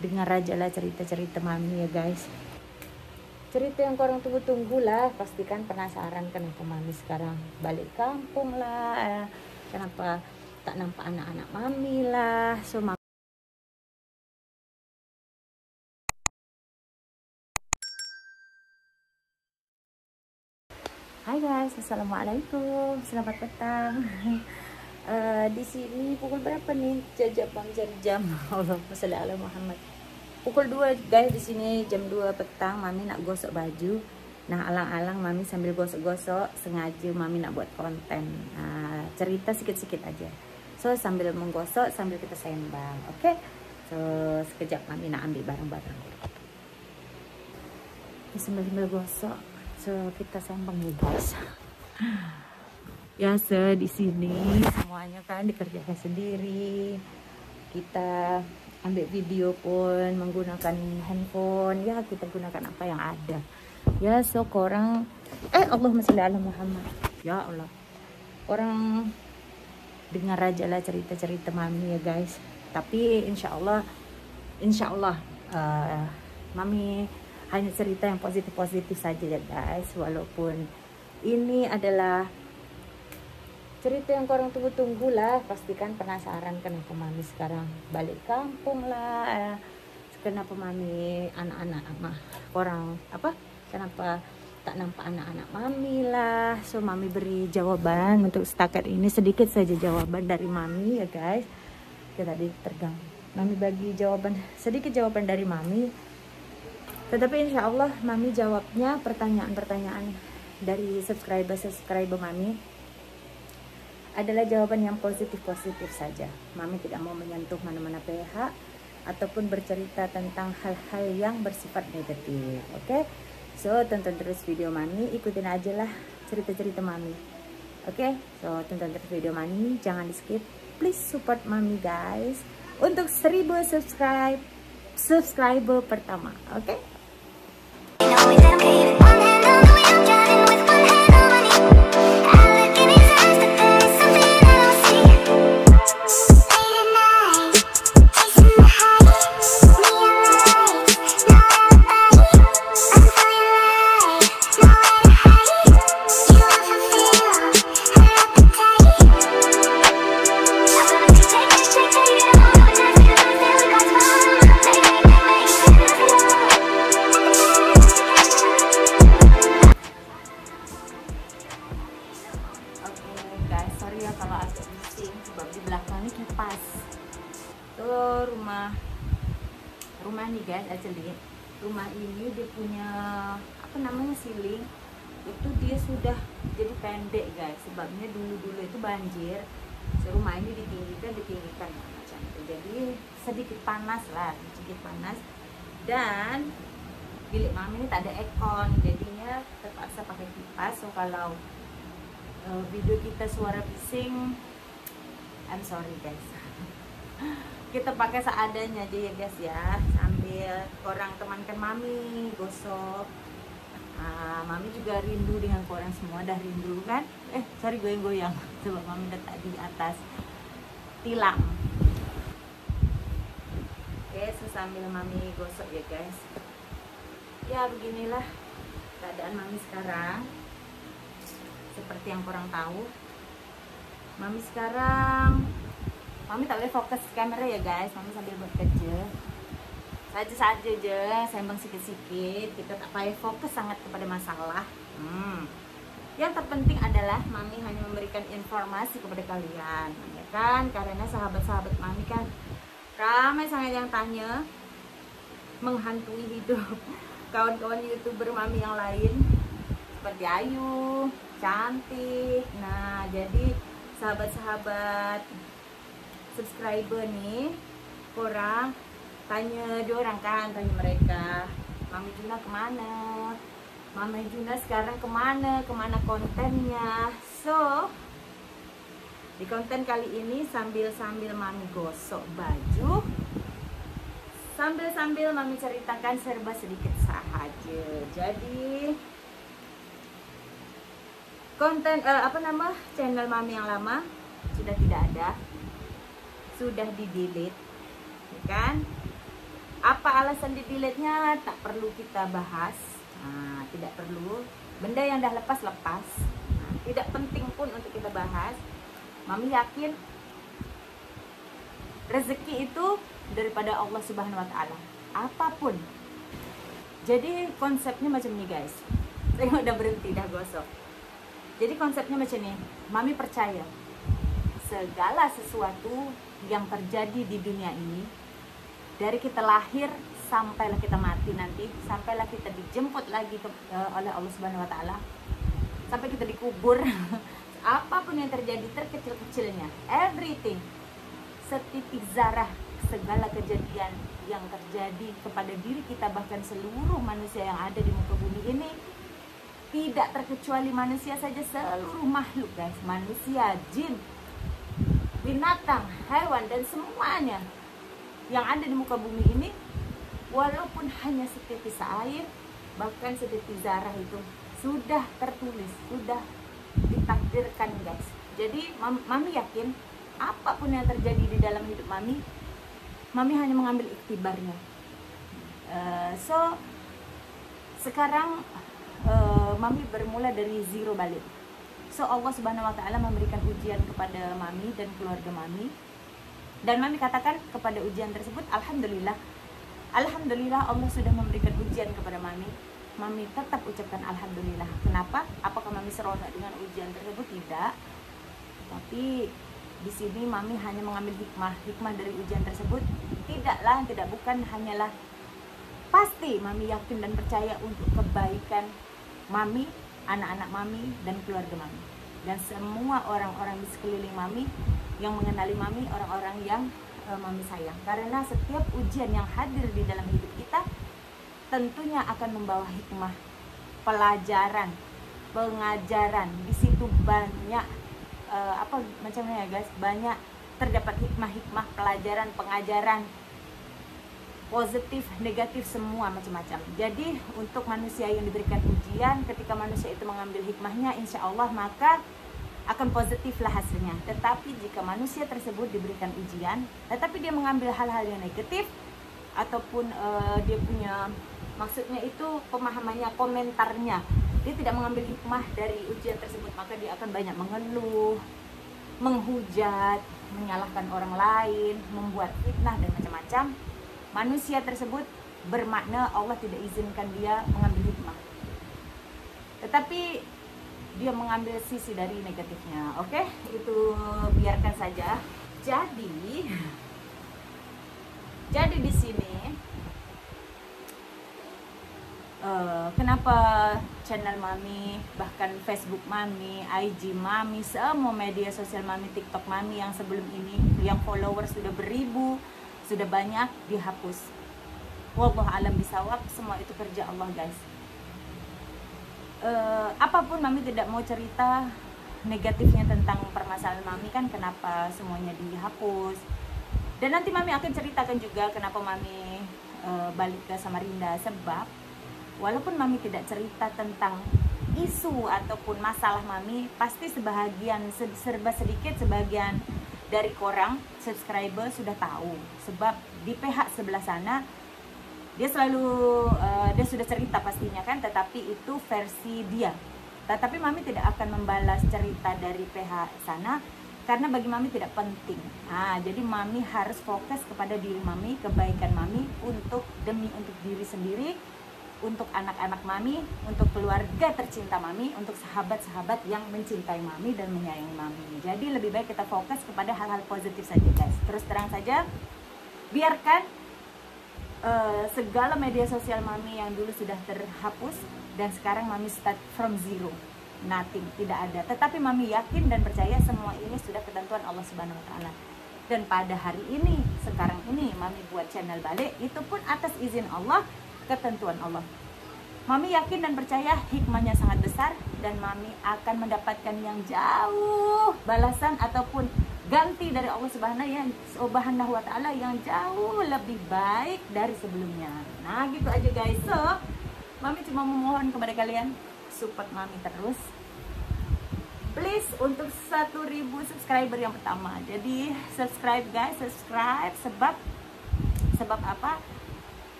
dengar aja lah cerita-cerita mami ya guys. Cerita yang korang tunggu-tunggu lah, pastikan penasaran kenapa mami sekarang balik kampung lah, kenapa tak nampak anak-anak mami lah. So hai guys, assalamualaikum, selamat petang. Di sini pukul berapa nih? Jajak bang jam. Allahumma sholli ala Muhammad. Pukul 2 guys, di sini jam 2 petang. Mami nak gosok baju. Nah, alang-alang mami sambil gosok-gosok, sengaja mami nak buat konten. Cerita sikit-sikit aja. So sambil menggosok, sambil kita sembang, oke? So sekejap mami nak ambil barang-barang. Sambil gosok, so kita sembang nih guys. Biasa di sini semuanya kan dikerjakan sendiri. Kita ambil video pun menggunakan handphone. Ya, kita gunakan apa yang ada. Ya, so korang Allahumma sholli ala Muhammad. Ya Allah. Orang dengar aja lah cerita-cerita mami ya guys. Tapi insya Allah mami hanya cerita yang positif-positif saja ya guys. Walaupun ini adalah cerita yang korang tunggu-tunggu lah, pastikan penasaran kenapa mami sekarang balik kampung lah, kenapa mami kenapa tak nampak anak-anak mami lah. So mami beri jawaban untuk setakat ini, sedikit saja jawaban dari mami ya guys. Kita tadi terganggu, mami bagi sedikit jawaban dari mami, tetapi insya Allah mami jawabnya pertanyaan-pertanyaan dari subscriber mami adalah jawaban yang positif-positif saja. Mami tidak mau menyentuh mana-mana pihak ataupun bercerita tentang hal-hal yang bersifat negatif. Oke? So, tonton terus video mami, ikutin aja lah cerita-cerita mami. Oke? So, tonton terus video mami, jangan di-skip. Please support mami guys untuk 1000 subscriber pertama. Oke? Kalau agak bising sebab di belakangnya kipas. Tuh rumah nih guys, lihat. Rumah ini dia punya siling itu dia sudah jadi pendek guys, sebabnya dulu itu banjir. So, rumah ini ditinggikan macam itu. Jadi sedikit panas dan bilik mami ini tak ada aircon, jadinya terpaksa pakai kipas. So kalau video kita suara bising, I'm sorry guys. Kita pakai seadanya aja ya guys ya, sambil orang temankan mami gosok. Mami juga rindu dengan korang semua, dah rindu kan? Sorry goyang-goyang sebab mami letak di atas tilam. Oke, so sambil mami gosok ya guys. Ya beginilah keadaan mami sekarang. Seperti yang kurang tahu, mami sekarang tak boleh fokus kamera ya guys. Mami sambil bekerja saja aja, sembang sikit-sikit. Kita tak payah fokus sangat kepada masalah. Yang terpenting adalah mami hanya memberikan informasi kepada kalian, ya kan? Karena sahabat-sahabat mami kan ramai sangat yang tanya, menghantui hidup kawan-kawan YouTuber mami yang lain seperti Ayu, cantik. Nah, jadi sahabat-sahabat subscriber nih, korang tanya mereka, Mami Juna kemana? Mami Juna sekarang kemana kontennya? So, di konten kali ini sambil mami gosok baju, sambil mami ceritakan serba sedikit saja. Jadi konten channel mami yang lama sudah tidak ada, sudah di delete, kan? Apa alasan di delete-nya tak perlu kita bahas. Nah, tidak perlu. Benda yang dah lepas. Nah, tidak penting pun untuk kita bahas. Mami yakin rezeki itu daripada Allah Subhanahu wa taala. Apapun. Jadi konsepnya macam ini, guys. Saya udah berhenti, dah gosok. Jadi konsepnya macam ini. Mami percaya segala sesuatu yang terjadi di dunia ini, dari kita lahir sampailah kita mati nanti, sampailah kita dijemput lagi oleh Allah Subhanahu wa taala, sampai kita dikubur, apapun yang terjadi, terkecil-kecilnya, everything, setitik zarah, segala kejadian yang terjadi kepada diri kita, bahkan seluruh manusia yang ada di muka bumi ini, tidak terkecuali manusia saja, seluruh makhluk, guys, manusia, jin, binatang, hewan, dan semuanya yang ada di muka bumi ini, walaupun hanya setitis air, bahkan setitis zarah, itu sudah tertulis, sudah ditakdirkan, guys. Jadi mami yakin apapun yang terjadi di dalam hidup mami hanya mengambil iktibarnya. So sekarang mami bermula dari zero balik. So Allah Subhanahu wa taala memberikan ujian kepada mami dan keluarga mami. Dan mami katakan kepada ujian tersebut, alhamdulillah. Alhamdulillah Allah sudah memberikan ujian kepada mami. Mami tetap ucapkan alhamdulillah. Kenapa? Apakah mami seronok dengan ujian tersebut? Tidak. Tapi di sini mami hanya mengambil hikmah dari ujian tersebut. Tidaklah, tidak, bukan, hanyalah pasti mami yakin dan percaya untuk kebaikan mami, anak-anak mami, dan keluarga mami, dan semua orang-orang di sekeliling mami yang mengenali mami, orang-orang yang mami sayang. Karena setiap ujian yang hadir di dalam hidup kita tentunya akan membawa hikmah, pelajaran, pengajaran. Di situ banyak macamnya ya, guys, banyak terdapat hikmah-hikmah, pelajaran, pengajaran, positif, negatif, semua macam-macam. Jadi untuk manusia yang diberikan ujian, ketika manusia itu mengambil hikmahnya, insya Allah maka akan positiflah hasilnya. Tetapi jika manusia tersebut diberikan ujian, tetapi dia mengambil hal-hal yang negatif, ataupun dia punya, maksudnya itu pemahamannya, komentarnya, dia tidak mengambil hikmah dari ujian tersebut, maka dia akan banyak mengeluh, menghujat, menyalahkan orang lain, membuat fitnah dan macam-macam. Manusia tersebut bermakna Allah tidak izinkan dia mengambil hikmah, tetapi dia mengambil sisi dari negatifnya. Oke, itu biarkan saja. Jadi di sini kenapa channel mami, bahkan Facebook mami, IG mami, semua media sosial mami, TikTok mami yang sebelum ini, yang followers sudah beribu, sudah banyak, dihapus. Wallahu alam bisawab, semua itu kerja Allah, guys. Apapun mami tidak mau cerita negatifnya tentang permasalahan mami, kan kenapa semuanya dihapus. Dan nanti mami akan ceritakan juga kenapa mami balik ke Samarinda. Sebab walaupun mami tidak cerita tentang isu ataupun masalah mami, pasti serba sedikit sebagian dari korang subscriber sudah tahu. Sebab di pihak sebelah sana dia selalu dia sudah cerita pastinya kan, tetapi itu versi dia. Tetapi mami tidak akan membalas cerita dari pihak sana karena bagi mami tidak penting. Jadi mami harus fokus kepada diri mami, kebaikan mami, untuk diri sendiri, untuk anak-anak mami, untuk keluarga tercinta mami, untuk sahabat-sahabat yang mencintai mami dan menyayangi mami. Jadi lebih baik kita fokus kepada hal-hal positif saja, guys. Terus terang saja, biarkan segala media sosial mami yang dulu sudah terhapus dan sekarang mami start from zero, nothing, tidak ada. Tetapi mami yakin dan percaya semua ini sudah ketentuan Allah Subhanahu wa taala. Dan pada hari ini, sekarang ini mami buat channel balik, itu pun atas izin Allah, ketentuan Allah. Mami yakin dan percaya hikmahnya sangat besar, dan mami akan mendapatkan yang jauh balasan ataupun ganti dari Allah Subhanahu wa taala yang jauh lebih baik dari sebelumnya. Nah, gitu aja, guys. So, mami cuma memohon kepada kalian support mami terus. Please, untuk 1000 subscriber yang pertama. Jadi subscribe, guys, subscribe. Sebab apa?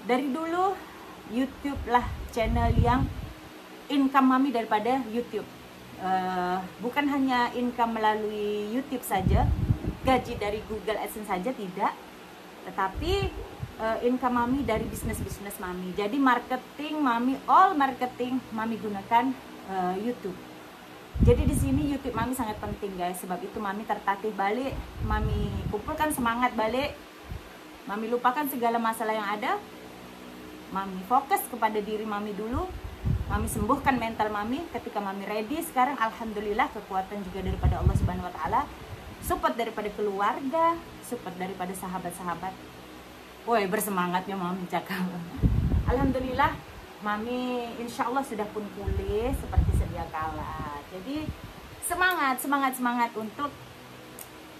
dari dulu YouTube lah channel yang income mami daripada YouTube. Bukan hanya income melalui YouTube saja, gaji dari Google AdSense saja tidak, tetapi income mami dari bisnis mami. Jadi marketing mami, all marketing mami gunakan YouTube. Jadi di sini YouTube mami sangat penting guys. Sebab itu mami tertatih balik, mami kumpulkan semangat balik, mami lupakan segala masalah yang ada, mami fokus kepada diri mami dulu, mami sembuhkan mental mami. Ketika mami ready sekarang, alhamdulillah kekuatan juga daripada Allah Subhanahu Wa Taala, support daripada keluarga, support daripada sahabat-sahabat. Woi, bersemangatnya mami cakap. Alhamdulillah mami insya Allah sudah pun pulih seperti sedia kala. Jadi semangat untuk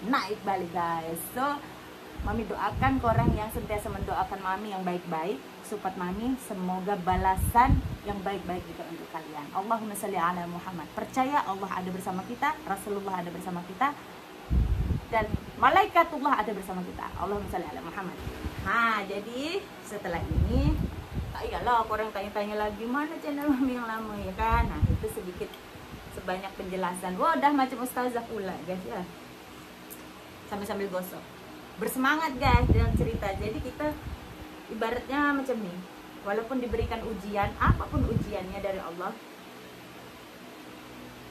naik balik guys. So mami doakan ke orang yang sentiasa mendoakan mami yang baik-baik, support mami, semoga balasan yang baik-baik juga untuk kalian. Allahumma sholli ala Muhammad. Percaya Allah ada bersama kita, Rasulullah ada bersama kita, dan malaikatullah ada bersama kita. Allahumma sholli ala Muhammad. Nah, jadi setelah ini tak iyalah orang tanya-tanya lagi mana channel mami yang lama ya kan. Nah, itu sedikit sebanyak penjelasan. Wah, udah macam ustazah pula guys ya. Sambil gosok. Bersemangat guys dalam cerita. Jadi kita ibaratnya macam nih, walaupun diberikan ujian, apapun ujiannya dari Allah,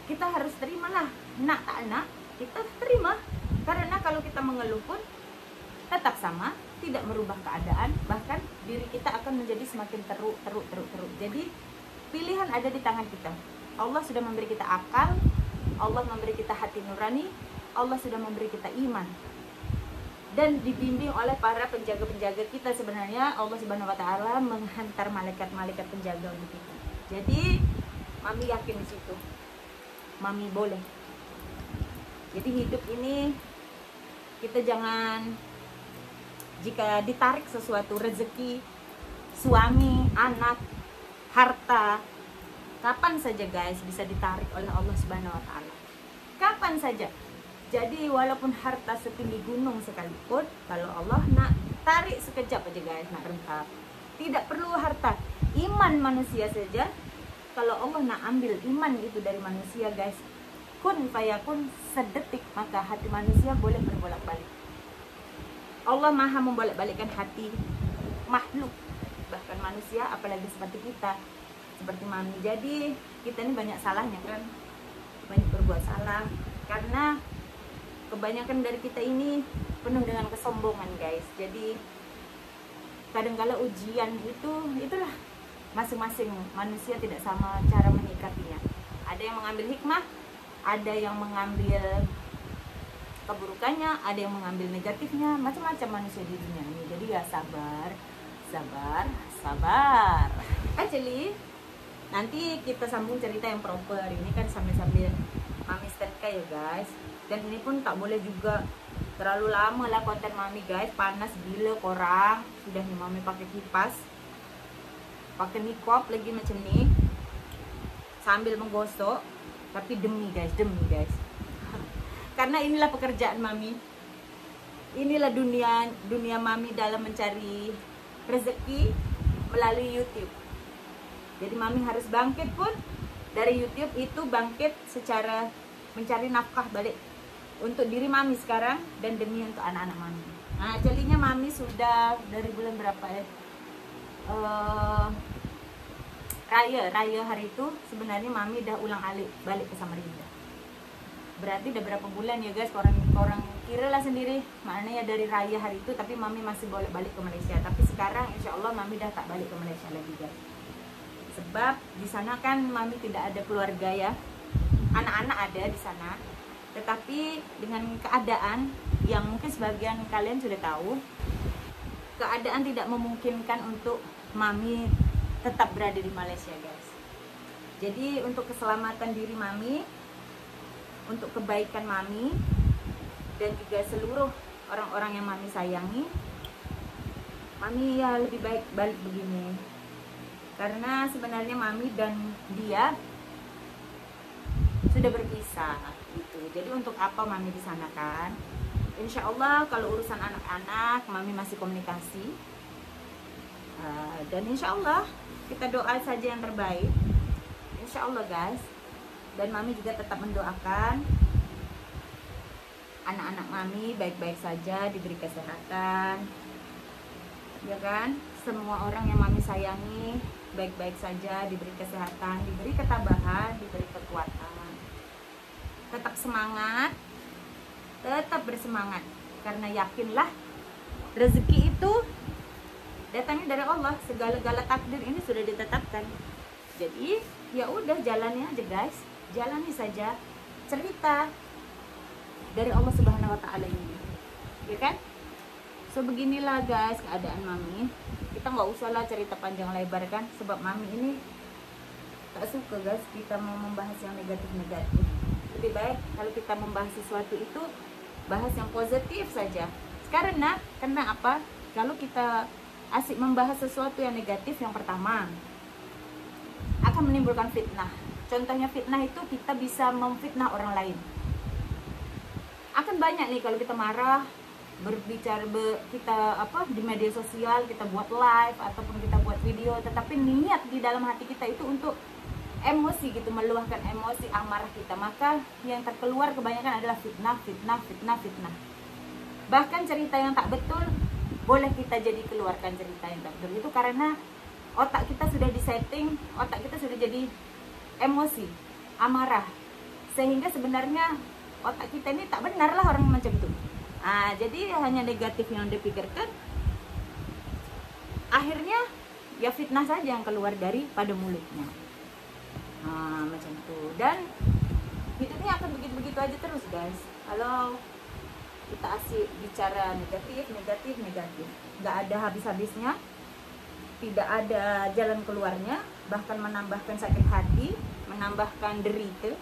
kita harus terimalah. Nak tak nak, kita terima. Karena kalau kita mengeluh pun tetap sama, tidak merubah keadaan, bahkan diri kita akan menjadi semakin teruk. Jadi pilihan ada di tangan kita. Allah sudah memberi kita akal, Allah memberi kita hati nurani, Allah sudah memberi kita iman, dan dibimbing oleh para penjaga-penjaga kita. Sebenarnya Allah Subhanahu Wa Taala menghantar malaikat-malaikat penjaga untuk kita. Jadi mami yakin di situ, mami boleh. Jadi hidup ini kita jangan, jika ditarik sesuatu, rezeki, suami, anak, harta, kapan saja guys bisa ditarik oleh Allah Subhanahu Wa Taala. Kapan saja. Jadi walaupun harta setinggi gunung sekalipun, kalau Allah nak tarik sekejap aja guys, nak rentap. Tidak perlu harta, iman manusia saja. Kalau Allah nak ambil iman itu dari manusia guys, kun fayakun, sedetik maka hati manusia boleh berbolak-balik. Allah maha membolak-balikkan hati makhluk, bahkan manusia, apalagi seperti kita, seperti mami. Jadi kita ini banyak salahnya kan, banyak berbuat salah, karena kebanyakan dari kita ini penuh dengan kesombongan guys. Jadi kadangkala ujian itulah masing-masing manusia tidak sama cara menyikapinya. Ada yang mengambil hikmah, ada yang mengambil keburukannya, ada yang mengambil negatifnya, macam-macam manusia di dunia ini. Jadi ya sabar. Actually nanti kita sambung cerita yang proper. Ini kan sambil mami standby ya guys. Dan ini pun tak boleh juga terlalu lama lah konten mami guys, panas gila korang. Sudah nih mami pakai kipas, pakai niqab lagi macam ni, sambil menggosok. Tapi demi guys, karena inilah pekerjaan mami, inilah dunia mami dalam mencari rezeki melalui YouTube. Jadi mami harus bangkit pun dari YouTube itu, bangkit secara mencari nafkah balik untuk diri mami sekarang dan demi untuk anak-anak mami. Nah, jadinya mami sudah dari bulan berapa ya? Raya hari itu sebenarnya mami dah ulang alik balik ke Samarinda. Berarti udah berapa bulan ya guys, orang kira lah sendiri. Maknanya dari raya hari itu, tapi mami masih boleh balik ke Malaysia. Tapi sekarang insya Allah mami dah tak balik ke Malaysia lagi guys. Sebab di sana kan mami tidak ada keluarga ya. Anak-anak ada di sana. Tetapi dengan keadaan yang mungkin sebagian kalian sudah tahu, keadaan tidak memungkinkan untuk mami tetap berada di Malaysia guys. Jadi untuk keselamatan diri mami, untuk kebaikan mami, dan juga seluruh orang-orang yang mami sayangi, mami ya lebih baik balik begini. Karena sebenarnya mami dan dia sudah berpisah gitu. Jadi untuk apa mami di sana kan? Insya Allah kalau urusan anak-anak mami masih komunikasi. Dan insya Allah kita doa saja yang terbaik, insya Allah guys. Dan mami juga tetap mendoakan anak-anak mami baik-baik saja, diberi kesehatan, ya kan. Semua orang yang mami sayangi baik-baik saja, diberi kesehatan, diberi ketabahan, diberi kekuatan. Tetap semangat, tetap bersemangat, karena yakinlah rezeki itu datangnya dari Allah. Segala-gala takdir ini sudah ditetapkan. Jadi ya udah, jalani aja guys, jalani saja cerita dari Allah Subhanahu wa Ta'ala ini, ya kan. So beginilah guys keadaan mami. Kita nggak usah lah cerita panjang lebar kan, sebab mami ini tak suka guys kita mau membahas yang negatif-negatif. Lebih baik kalau kita membahas sesuatu itu bahas yang positif saja. Karena apa? Kalau kita asik membahas sesuatu yang negatif, yang pertama akan menimbulkan fitnah. Contohnya fitnah itu kita bisa memfitnah orang lain. Akan banyak nih kalau kita marah, berbicara kita di media sosial, kita buat live ataupun kita buat video, tetapi niat di dalam hati kita itu untuk emosi gitu, meluahkan emosi amarah kita, maka yang terkeluar kebanyakan adalah fitnah. Bahkan cerita yang tak betul boleh kita jadi keluarkan cerita yang tak betul itu, karena otak kita sudah disetting, otak kita sudah jadi emosi, amarah, sehingga sebenarnya otak kita ini tak benar lah orang macam itu. Jadi hanya negatif yang dipikirkan, akhirnya ya fitnah saja yang keluar pada mulutnya. Macam itu. Dan hidupnya akan begitu-begitu aja terus guys. Kalau kita asik bicara negatif, nggak ada habis-habisnya, tidak ada jalan keluarnya, bahkan menambahkan sakit hati, menambahkan derita.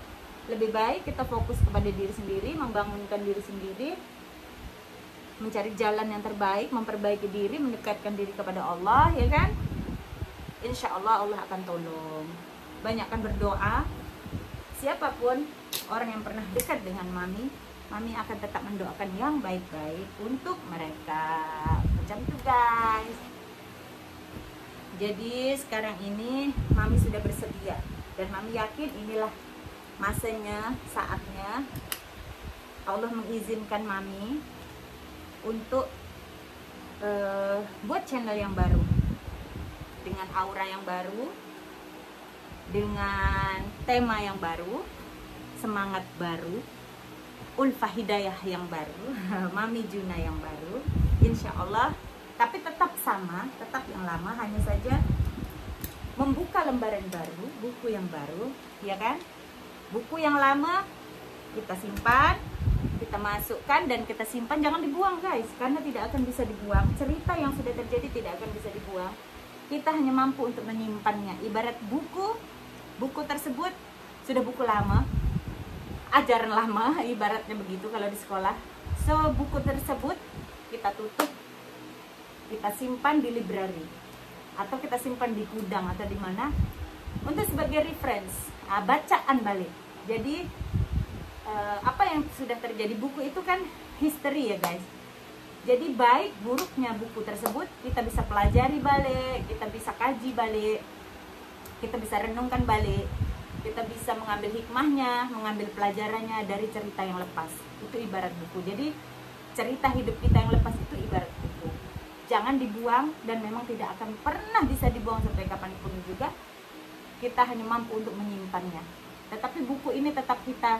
Lebih baik kita fokus kepada diri sendiri, membangunkan diri sendiri, mencari jalan yang terbaik, memperbaiki diri, mendekatkan diri kepada Allah, ya kan. Insya Allah Allah akan tolong. Banyakkan berdoa. Siapapun orang yang pernah dekat dengan mami akan tetap mendoakan yang baik-baik untuk mereka. Macam itu guys. Jadi sekarang ini mami sudah bersedia, dan mami yakin inilah masanya, saatnya Allah mengizinkan mami untuk buat channel yang baru, dengan aura yang baru, dengan tema yang baru, semangat baru, ulfah hidayah yang baru, Mami Juna yang baru, insya Allah. Tapi tetap sama, tetap yang lama, hanya saja membuka lembaran baru, buku yang baru, ya kan. Buku yang lama kita simpan, kita masukkan dan kita simpan, jangan dibuang guys, karena tidak akan bisa dibuang. Cerita yang sudah terjadi tidak akan bisa dibuang. Kita hanya mampu untuk menyimpannya. Ibarat buku tersebut sudah buku lama, ajaran lama, ibaratnya begitu kalau di sekolah. So buku tersebut kita tutup, kita simpan di library, atau kita simpan di gudang atau di mana, untuk sebagai reference, bacaan balik. Jadi apa yang sudah terjadi, buku itu kan history ya guys. Jadi baik buruknya buku tersebut kita bisa pelajari balik, kita bisa kaji balik, kita bisa renungkan balik, kita bisa mengambil hikmahnya, mengambil pelajarannya dari cerita yang lepas. Itu ibarat buku. Jadi cerita hidup kita yang lepas itu ibarat buku. Jangan dibuang, dan memang tidak akan pernah bisa dibuang sampai kapanpun juga. Kita hanya mampu untuk menyimpannya. Tetapi buku ini tetap kita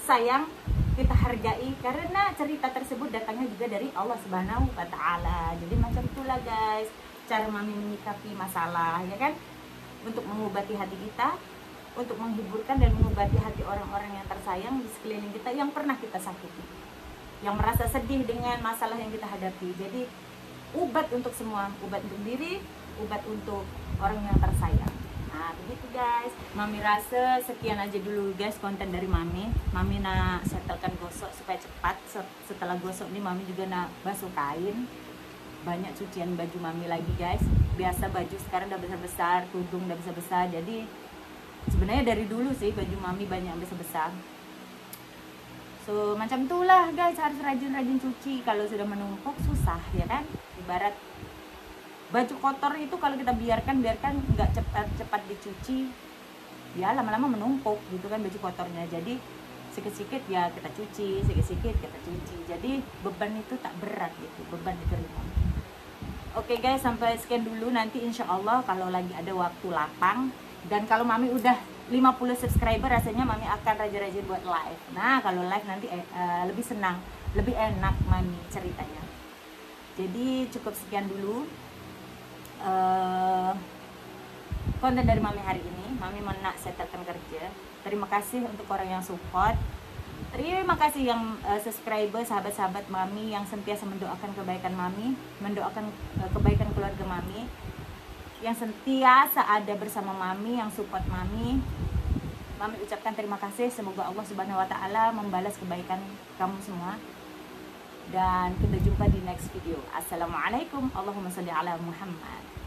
sayang, kita hargai, karena cerita tersebut datangnya juga dari Allah Subhanahu wa Ta'ala. Jadi macam itulah guys cara mami menyikapi masalah, ya kan, untuk mengobati hati kita, untuk menghiburkan dan mengobati hati orang-orang yang tersayang di sekeliling kita yang pernah kita sakiti, yang merasa sedih dengan masalah yang kita hadapi. Jadi obat untuk semua, obat untuk diri, obat untuk orang yang tersayang. Nah begitu guys, mami rasa sekian aja dulu guys konten dari mami. Mami nak setelkan gosok supaya cepat. Setelah gosok nih mami juga nak basuh kain. Banyak cucian baju mami lagi guys. Biasa baju sekarang udah besar-besar, tudung udah besar-besar. Jadi sebenarnya dari dulu sih baju mami banyak yang besar-besar. So macam itulah guys, harus rajin-rajin cuci. Kalau sudah menumpuk susah, ya kan. Ibarat Baju kotor itu kalau kita biarkan nggak cepat dicuci, ya lama-lama menumpuk gitu kan baju kotornya. Jadi sikit-sikit ya kita cuci, sikit-sikit kita cuci. Jadi beban itu tak berat gitu, beban diterima. Oke guys, sampai sekian dulu. Nanti insya Allah kalau lagi ada waktu lapang, dan kalau Mami udah 50 subscriber, rasanya Mami akan rajin-rajin buat live. Nah kalau live nanti lebih senang, lebih enak Mami ceritanya. Jadi cukup sekian dulu konten dari Mami hari ini. Mami mau setelkan kerja. Terima kasih untuk orang yang support. Terima kasih yang subscriber, sahabat-sahabat Mami yang sentiasa mendoakan kebaikan Mami, mendoakan kebaikan keluarga Mami, yang sentiasa ada bersama Mami, yang support Mami. Mami ucapkan terima kasih. Semoga Allah Subhanahu wa Ta'ala membalas kebaikan kamu semua. Dan kita jumpa di next video. Assalamualaikum. Allahumma sholli ala Muhammad.